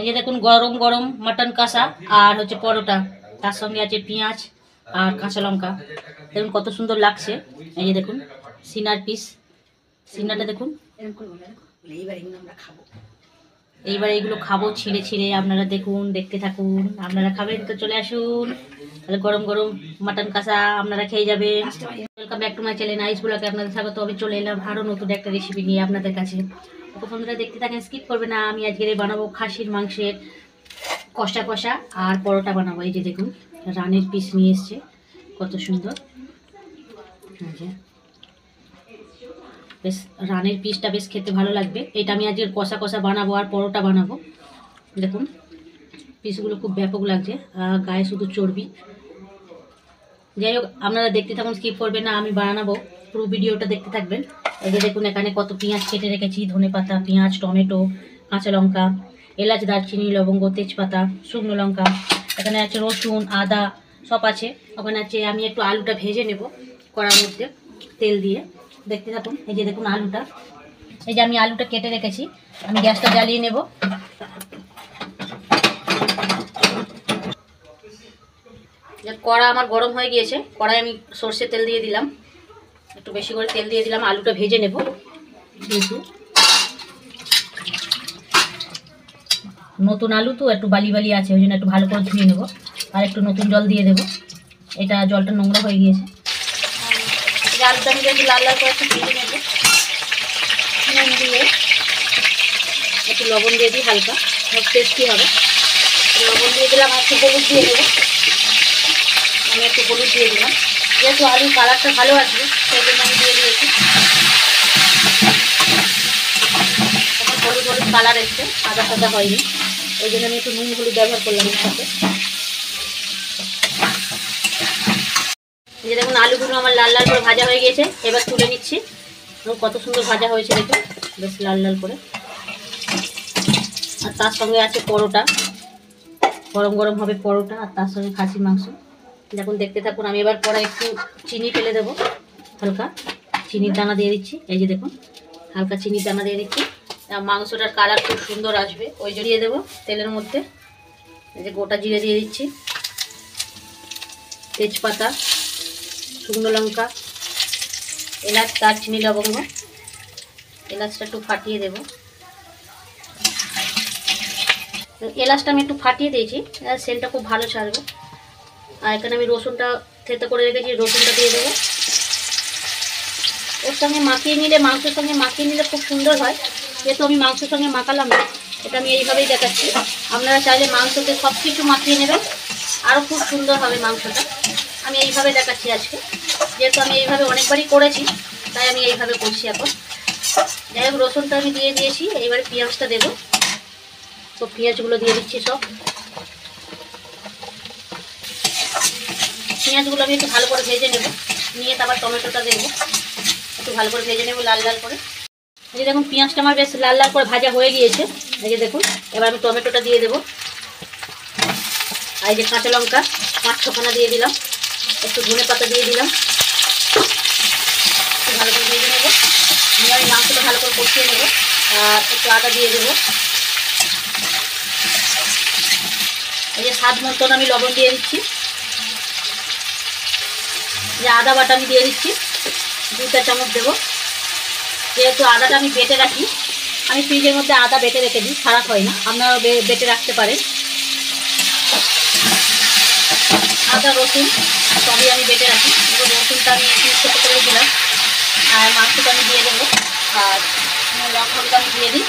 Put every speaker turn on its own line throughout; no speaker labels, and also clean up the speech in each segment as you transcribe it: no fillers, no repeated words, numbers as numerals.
এই যে দেখুন গরম গরম মাটন কষা আর হচ্ছে পরোটা, তার সঙ্গে আছে পেঁয়াজ আর কাঁচা লঙ্কা। দেখুন কত সুন্দর লাগছে। এই যে দেখুন সিনার পিস, সিনাটা দেখুন। এইবার এইগুলো খাবো ছিঁড়ে ছিঁড়ে, আপনারা দেখুন, দেখতে থাকুন। আপনারা খাবেন তো চলে আসুন, তাহলে গরম গরম মাটন কষা আপনারা খেয়ে যাবেন। Welcome back to my channel ice ব্লগে আপনাদের স্বাগত। আমি চলে এলাম আরও নতুন একটা রেসিপি নিয়ে আপনাদের কাছে। তো বন্ধুরা দেখতে থাকেন, স্কিপ করবে না। আমি আজকে বানাবো খাসির মাংসের কষা কষা আর পরোটা বানাবো। এই যে দেখুন রানের পিস নিয়ে এসছে, কত সুন্দর। বেশ রানের পিসটা বেশ খেতে ভালো লাগবে। এটা আমি আজকে কষা কষা বানাবো আর পরোটা বানাবো। দেখুন পিসগুলো খুব ব্যাপক লাগছে, গায়ে শুধু চর্বি। যাই হোক আপনারা দেখতে থাকুন, স্কিপ করবেন না। আমি বানাবো, পুরো ভিডিওটা দেখতে থাকবেন। এই যে দেখুন এখানে কত পেঁয়াজ কেটে রেখেছি, ধনেপাতা, পেঁয়াজ, টমেটো, কাঁচা লঙ্কা, এলাচ, দারচিনি, লবঙ্গ, তেজপাতা, শুকনো লঙ্কা। এখানে আছে রসুন, আদা সব আছে। ওখানে আছে, আমি একটু আলুটা ভেজে নেব কড়ার মধ্যে তেল দিয়ে। দেখতে থাকুন। এই যে দেখুন আলুটা, এই যে আমি আলুটা কেটে রেখেছি। আমি গ্যাসটা জ্বালিয়ে নেব। কড়া আমার গরম হয়ে গিয়েছে, কড়াই আমি সর্ষের তেল দিয়ে দিলাম, একটু বেশি করে তেল দিয়ে দিলাম। আলুটা ভেজে নেব। কিন্তু নতুন আলু তো একটু বালি বালি আছে, ওই জন্য একটু ভালো করে ধুয়ে নেব। আর একটু নতুন জল দিয়ে দেবো, এটা জলটা নোংরা হয়ে গিয়েছে। এই আলুটা আমি একটু লাল লাল করে একটু ভেজে নেব। নুন দিয়ে একটু লবণ দিয়ে দিই, হালকা টেস্টি হবে। লবণ দিয়ে দিলাম, আর একটু হলুদ দিয়ে দেবো। আমি একটু হলুদ দিয়ে দিলাম, যেহেতু আলুর কালারটা ভালো আসবে সেই জন্য আমি দিয়ে দিয়েছি। এখন হলুদ হলুদ কালার এসছে, সাদা সাদা হয়নি, ওই জন্য আমি একটু নুন হলুদ ব্যবহার করলাম এর সাথে। যে দেখুন আলুগুলো আমার লাল লাল করে ভাজা হয়ে গিয়েছে, এবার তুলে নিচ্ছি। কত সুন্দর ভাজা হয়েছে দেখুন, বেশ লাল লাল করে। আর তার সঙ্গে আছে পরোটা, গরম গরম হবে পরোটা, আর তার সঙ্গে খাসির মাংস। দেখুন দেখতে থাকুন। আমি এবার পরে একটু চিনি ফেলে দেবো, হালকা চিনির দানা দিয়ে দিচ্ছি। এই যে দেখুন হালকা চিনির দানা দিয়ে দিচ্ছি, মাংসটার কালার খুব সুন্দর আসবে, ওই জড়িয়ে দেবো তেলের মধ্যে। এই যে গোটা জিরে দিয়ে দিচ্ছি, তেজপাতা, শুকনো লঙ্কা, এলাচ, দারচিনি, লবঙ্গ। এলাচটা একটু ফাটিয়ে দেবো, এলাচটা আমি একটু ফাটিয়ে দিয়েছি, সেন্টটা খুব ভালো ছাড়বে। আর এখানে আমি রসুনটা থেতো করে রেখেছি, রসুনটা দিয়ে দেবো। ওর সঙ্গে মাখিয়ে নিলে, মাংসের সঙ্গে মাখিয়ে নিলে খুব সুন্দর হয়। যেহেতু আমি মাংসের সঙ্গে মাখালাম না, এটা আমি এইভাবেই দেখাচ্ছি। আপনারা চাইলে মাংসতে সব কিছু মাখিয়ে নেবেন, আরও খুব সুন্দর হবে মাংসটা। আমি এইভাবে দেখাচ্ছি আজকে, যেহেতু আমি এইভাবে অনেকবারই করেছি, তাই আমি এইভাবে করছি এখন। যাই হোক রসুনটা আমি দিয়ে দিয়েছি, এইবারে পেঁয়াজটা দেবো। তো পেঁয়াজগুলো দিয়ে দিচ্ছি সব। পেঁয়াজগুলো আমি একটু ভালো করে ভেজে নেব, নিয়ে তারপর টমেটোটা দেবো, একটু ভালো করে ভেজে নেব লাল লাল করে। এই যে দেখুন পেঁয়াজটা আমার বেশ লাল লাল করে ভাজা হয়ে গিয়েছে। এই যে দেখুন এবার আমি টমেটোটা দিয়ে দেবো। আর এই যে কাঁচা লঙ্কা 5-6খানা দিয়ে দিলাম, একটু ধনে পাতা দিয়ে দিলাম, একটু ভালো করে ভেজে নেবো। নিয়ে আমি মাংসটা ভালো করে কষিয়ে নেবো, আর একটু আদা দিয়ে দেবো। এই যে স্বাদ মতন আমি লবণ দিয়ে দিচ্ছি। যে আদা বাটা আমি দিয়ে দিচ্ছি, 2-4 চামচ দেবো। যেহেতু আদাটা আমি বেটে রাখি, আমি ফ্রিজের মধ্যে আদা বেটে রেখে দিই, খারাপ হয় না, আপনারাও বেটে রাখতে পারেন। আদা রসুন সবই আমি বেটে রাখি। রসুনটা আমি একটু ছোটো করে দিলাম, আর মাংসটা আমি দিয়ে দেবো, আর লঙ্কাটা আমি দিয়ে দিই।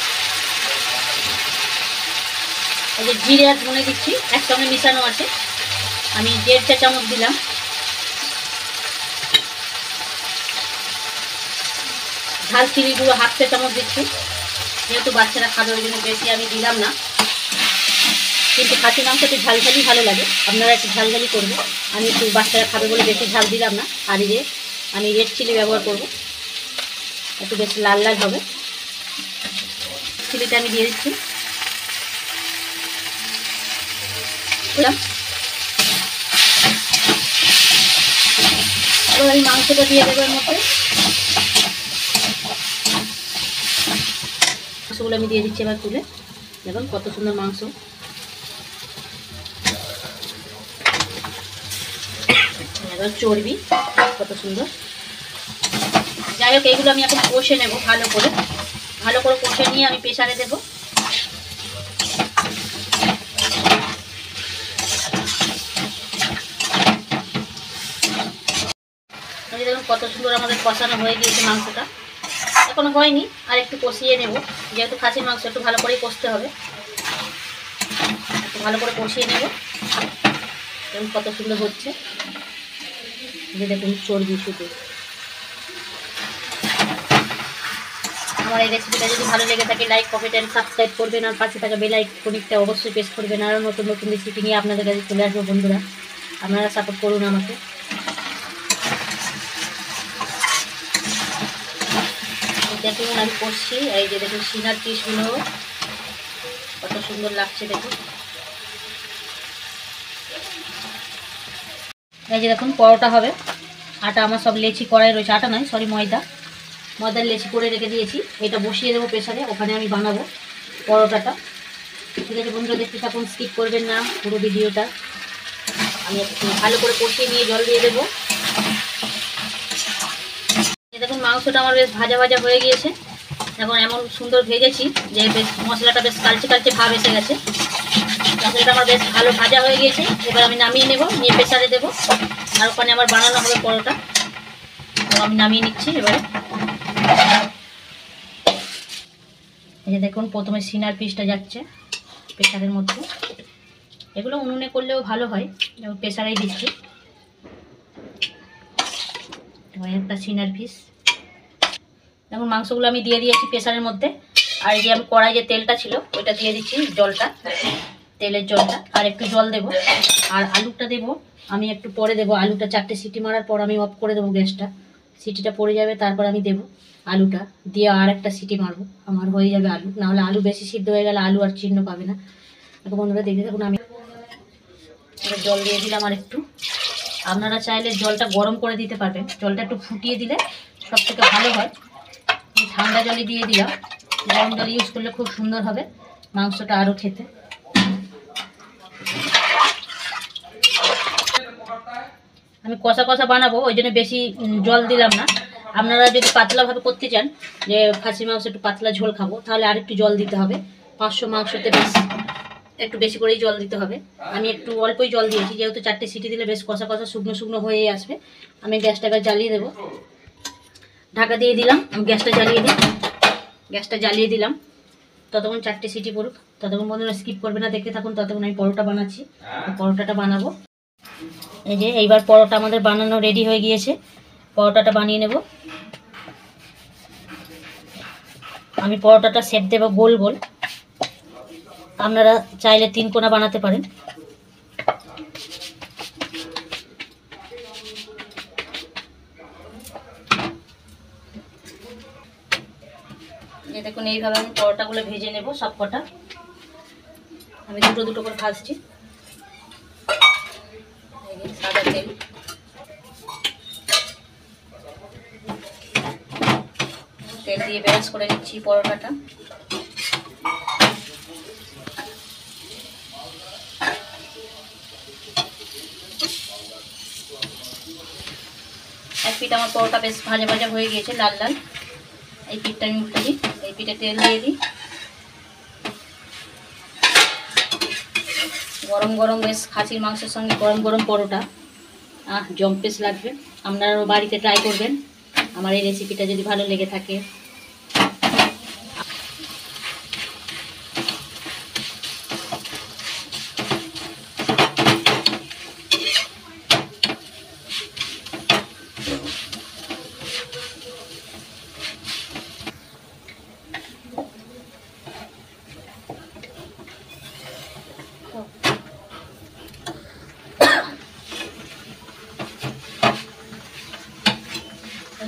এই যে জিরে আর ধনে দিচ্ছি, একসঙ্গে মিশানো আছে, আমি 1.5 চামচ দিলাম। ঝাল চিনি গুঁড়ো 1/2 চামচ দিচ্ছি, যেহেতু বাচ্চারা খাবে ওই জন্য বেশি আমি দিলাম না। কিন্তু খাসি মাংস একটু ঝালঝালি ভালো লাগে, আপনারা একটু ঝালঝালি করবেন। আমি একটু বাচ্চারা খাবে বলে বেশি ঝাল দিলাম না। আর এই যে আমি রেড চিলি ব্যবহার করব, একটু বেশ লাল লাল হবে। চিলিটা আমি দিয়ে দিচ্ছি। এবার আমি মাংসটা দিয়ে দেবো এর মধ্যে। মাংসগুলো আমি দিয়ে দিচ্ছি এবার তুলে। দেখুন কত সুন্দর মাংস। এবার চর্বি কত সুন্দর। যাই হোক, এইগুলো আমি এখন কষে নেব ভালো করে কষে নিয়ে আমি প্রেসারে দেবো। দেখুন কত সুন্দর আমাদের কষানো হয়ে গিয়েছে মাংসটা। এখনো হয়নি, আর একটু কষিয়ে নেব, যেহেতু খাসির মাংস একটু ভালো করেই কষতে হবে। একটু ভালো করে কষিয়ে নেব। দেখুন কত সুন্দর হচ্ছে, যে দেখুন চর্বি শুধু। আমার এই রেসিপিটা যদি ভালো লেগে থাকে লাইক কমেন্ট অ্যান্ড সাবস্ক্রাইব করবেন, আর পাশে থাকা বেল আইকনটা অবশ্যই প্রেস করবেন। আরও নতুন নতুন রেসিপি নিয়ে আপনাদের কাছে চলে আসবো বন্ধুরা, আপনারা সাপোর্ট করুন আমাকে। দেখুন আমি করছি, এই যে দেখুন সিনার পিসগুলো কত সুন্দর লাগছে দেখুন। এই যে দেখুন পরোটা হবে, আটা আমার সব লেচি করাই রয়েছে, আটা নয় সরি ময়দার লেচি করে রেখে দিয়েছি। এটা বসিয়ে দেবো প্রেসারে, ওখানে আমি বানাবো পরোটাটা। ঠিক আছে বন্ধুরা, দেখতে থাকুন, স্কিপ করবেন না পুরো ভিডিওটা। আমি একটু ভালো করে কষিয়ে নিয়ে জল দিয়ে দেবো। দেখুন মাংসটা আমার বেশ ভাজা ভাজা হয়ে গিয়েছে। এখন এমন সুন্দর ভেজেছি যে বেশ মশলাটা বেশ কালচে কালচে ভাব এসে গেছে। মশলাটা আমার বেশ ভালো ভাজা হয়ে গিয়েছে। এবার আমি নামিয়ে নেব, নিয়ে প্রেসারে দেবো, আর ওখানে আমার বানানো হবে পরোটা। তো আমি নামিয়ে নিচ্ছি এবারে। এই যে দেখুন প্রথমে সিনার পিসটা যাচ্ছে প্রেসারের মধ্যে। এগুলো উনুনে করলেও ভালো হয়, যেমন প্রেসারেই দিচ্ছি। একটা সিনার পিস। দেখুন মাংসগুলো আমি দিয়ে দিয়েছি প্রেসারের মধ্যে। আর এই যে আমি কড়াই যে তেলটা ছিল ওইটা দিয়ে দিচ্ছি, জলটা, তেলের জলটা, আর একটু জল দেব। আর আলুটা দেব আমি একটু পরে দেবো। আলুটা 4টে সিটি মারার পর আমি অফ করে দেবো গ্যাসটা। সিটিটা পড়ে যাবে, তারপর আমি দেবো আলুটা দিয়ে আর একটা সিটি মারবো, আমার হয়ে যাবে আলু। নাহলে আলু বেশি সিদ্ধ হয়ে গেলে আলু আর চিহ্ন পাবে না। দেখো বন্ধুরা দেখতে থাকুন। আমি জল দিয়ে দিলাম আর একটু। আপনারা চাইলে জলটা গরম করে দিতে পারবেন, জলটা একটু ফুটিয়ে দিলে সব থেকে ভালো হয়। ঠান্ডা জলই দিয়ে দিলাম, গরম জল ইউজ করলে খুব সুন্দর হবে মাংসটা আরও খেতে। আমি কষা কষা বানাবো, ওই জন্য বেশি জল দিলাম না। আপনারা যদি পাতলাভাবে করতে চান, যে খাসির মাংস একটু পাতলা ঝোল খাবো, তাহলে আর একটু জল দিতে হবে। 500 মাংসতে বেশ একটু বেশি করেই জল দিতে হবে। আমি একটু অল্পই জল দিয়েছি, যেহেতু 4টে সিটি দিলে বেশ কষা কষা শুকনো শুকনো হয়ে আসবে। আমি গ্যাসটাকে জ্বালিয়ে দেবো, ঢাকা দিয়ে দিলাম। আমি গ্যাসটা জ্বালিয়ে দিলাম ততক্ষণ 4টে সিটি পড়ুক। ততক্ষণ বন্ধুরা স্কিপ করবে না, দেখতে থাকুন। ততক্ষণ আমি পরোটা বানাচ্ছি, পরোটাটা বানাবো। এই যে এইবার পরোটা আমাদের বানানো রেডি হয়ে গিয়েছে। পরোটাটা বানিয়ে নেব। আমি পরোটাটা শেপ দেবো গোল গোল। আপনারা চাইলে 3 কোণা বানাতে পারেন। দেখুন এইভাবে আমি পরোটাগুলো ভেজে নেব সব কটা। আমি দুটো দুটো করে ভাজছি। সাদা তেল, তেল দিয়ে ব্যালেন্স করে নিচ্ছি পরোটাটা। এক পিঠ আমার পরোটা বেশ ভাজা ভাজা হয়ে গিয়েছে, লাল লাল। এই পিঠটা আমি উল্টে দিই, এই পিঠে তেল দিয়ে দিই। গরম গরম বেশ খাসির মাংসের সঙ্গে গরম গরম পরোটা জম্পেস লাগবে। আপনারাও বাড়িতে ট্রাই করবেন আমার এই রেসিপিটা যদি ভালো লেগে থাকে।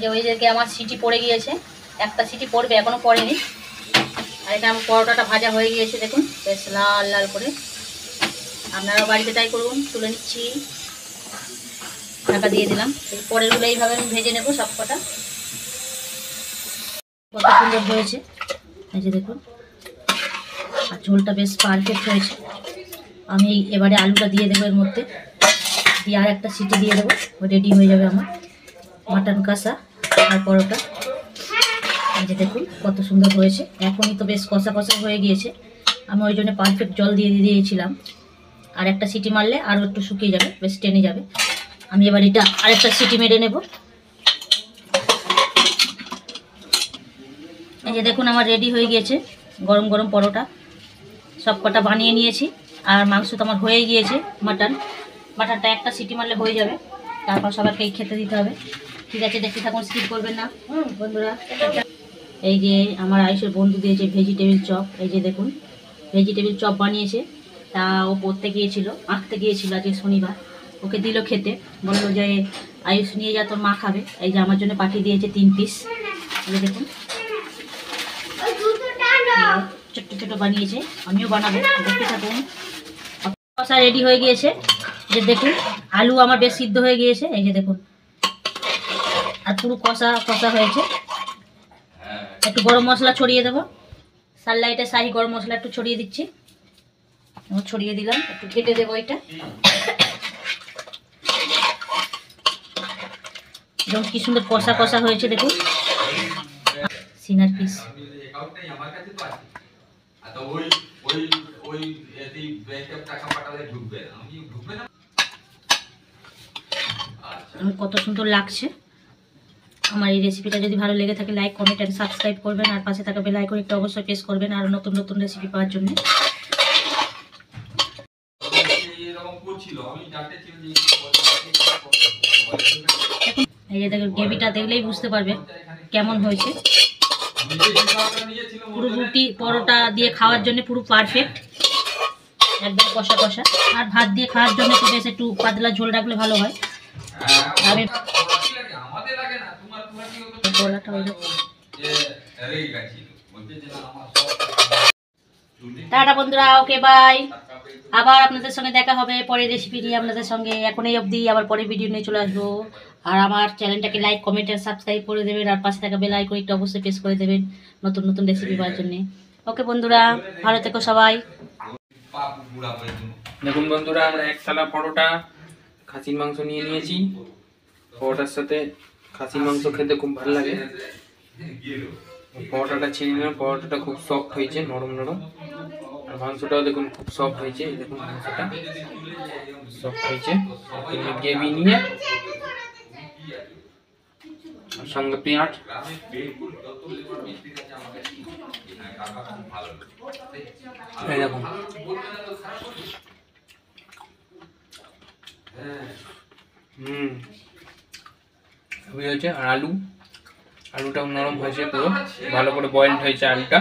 যে ওই দিকে আমার সিটি পড়ে গিয়েছে, একটা সিটি পড়বে, এখনো পড়েনি। আর এটা আমার পরোটাটা ভাজা হয়ে গিয়েছে দেখুন, বেশ লাল লাল করে। আপনারাও বাড়িতে ট্রাই করুন। তুলে নিচ্ছি, ঢাকা দিয়ে দিলাম। পরেরগুলো এইভাবে আমি ভেজে নেব সব কটা। কত সুন্দর হয়েছে এই যে দেখুন। ঝোলটা বেশ পারফেক্ট হয়েছে। আমি এবারে আলুটা দিয়ে দেবো এর মধ্যে, দিয়ে আর একটা সিটি দিয়ে দেবো, রেডি হয়ে যাবে আমার মাটন কষা আর পরোটা। এই যে দেখুন কত সুন্দর হয়েছে। এখনই তো বেশ কষা কষা হয়ে গিয়েছে, আমি ওই জন্য পারফেক্ট জল দিয়ে দিয়েছিলাম। আর একটা সিটি মারলে আরও একটু শুকিয়ে যাবে, বেশ টেনে যাবে। আমি এবার এটা আরেকটা সিটি মেরে নেব। এই যে দেখুন আমার রেডি হয়ে গিয়েছে গরম গরম পরোটা। সব কটা বানিয়ে নিয়েছি, আর মাংস তো আমার হয়ে গিয়েছে। মাটনটা একটা সিটি মারলে হয়ে যাবে, তারপর সবাইকে খেতে দিতে হবে। ঠিক আছে, দেখতে থাকুন, স্কিপ করবেন না বন্ধুরা। এই যে আমার আয়ুষের বন্ধু দিয়েছে ভেজিটেবিল চপ। এই যে দেখুন ভেজিটেবিল চপ বানিয়েছে। তা ও পড়তে গিয়েছিল, আঁকতে গিয়েছিল, আজকে শনিবার। ওকে দিল খেতে, বললো যে আয়ুষ নিয়ে যা, তোর মা খাবে। এই যে আমার জন্য পাঠিয়ে দিয়েছে 3 পিস। এই যে দেখুন ছোট্ট ছোট বানিয়েছে, আমিও বানাবো, দেখতে থাকুন। কষা রেডি হয়ে গিয়েছে। যে দেখুন আলু আমার বেশ সিদ্ধ হয়ে গিয়েছে। এই যে দেখুন, আর পুরো কষা কষা হয়েছে। একটু গরম মশলা ছড়িয়ে দেবো, সানলাইটে শাহি গরম মশলা একটু ছড়িয়ে দিচ্ছি। ছড়িয়ে দিলাম, একটু ঘেটে দেবো এটা। যেমন কি সুন্দর কষা কষা হয়েছে দেখুন। সিনার পিস কত সুন্দর লাগছে। আমার এই রেসিপিটা যদি ভালো লেগে থাকে লাইক কমেন্ট অ্যান্ড সাবস্ক্রাইব করবেন, আর পাশে থাকা বেল আইকনটা অবশ্যই প্রেস করবেন আর নতুন নতুন রেসিপি পাওয়ার জন্য। এই যে দেখুন গ্রেভিটা দেখলেই বুঝতে পারবেন কেমন হয়েছে। পুরো রুটি পরোটা দিয়ে খাওয়ার জন্য পুরো পারফেক্ট, একদম কষা কষা। আর ভাত দিয়ে খাওয়ার জন্য তো বেশ একটু পাতলা ঝোল রাখলে ভালো হয়। আমি টাটা বন্ধুরা, ওকে বাই। আবার আপনাদের সঙ্গে দেখা হবে পরের রেসিপি নিয়ে আপনাদের সঙ্গে। এখন এই অবধি, আবার পরের ভিডিও নিয়ে চলে আসবো। আর আমার চ্যানেলটাকে লাইক কমেন্ট আর সাবস্ক্রাইব করে দেবেন, আর পাশে থাকা বেল আইকনটা অবশ্যই প্রেস করে দেবেন নতুন নতুন রেসিপি পাওয়ার জন্য। ওকে বন্ধুরা, ভালো থেকো সবাই।
দেখুন বন্ধুরা, আমরা এক থালা পরোটা খাসির মাংস নিয়ে নিয়েছি। পরোটার সাথে খাসির মাংস খেতে খুব ভালো লাগে। পরোটাটা ছিঁড়ে নিলাম, পরোটাটা খুব সফট হয়েছে, নরম নরম। আর মাংসটাও দেখুন খুব সফট হয়েছে। দেখুন মাংসটা সফট হয়েছে। গ্রেভি নিয়ে সঙ্গে পেঁয়াজ, এই দেখুন হয়েছে। আর আলুটাও নরম হয়েছে, পুরো ভালো করে বয়েলড হয়েছে আলুটা।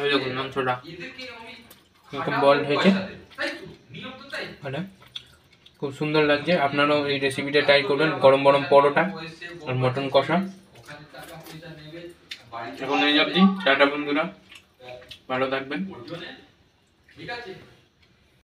এই দেখুন মাংসটা এরকম বয়েলড হয়েছে, খুব সুন্দর লাগছে। আপনারাও এই রেসিপিটা ট্রাই করবেন। গরম গরম পরোটা আর মটন কষা। এখন এই অবধি, টাটা বন্ধুরা, ভালো থাকবেন।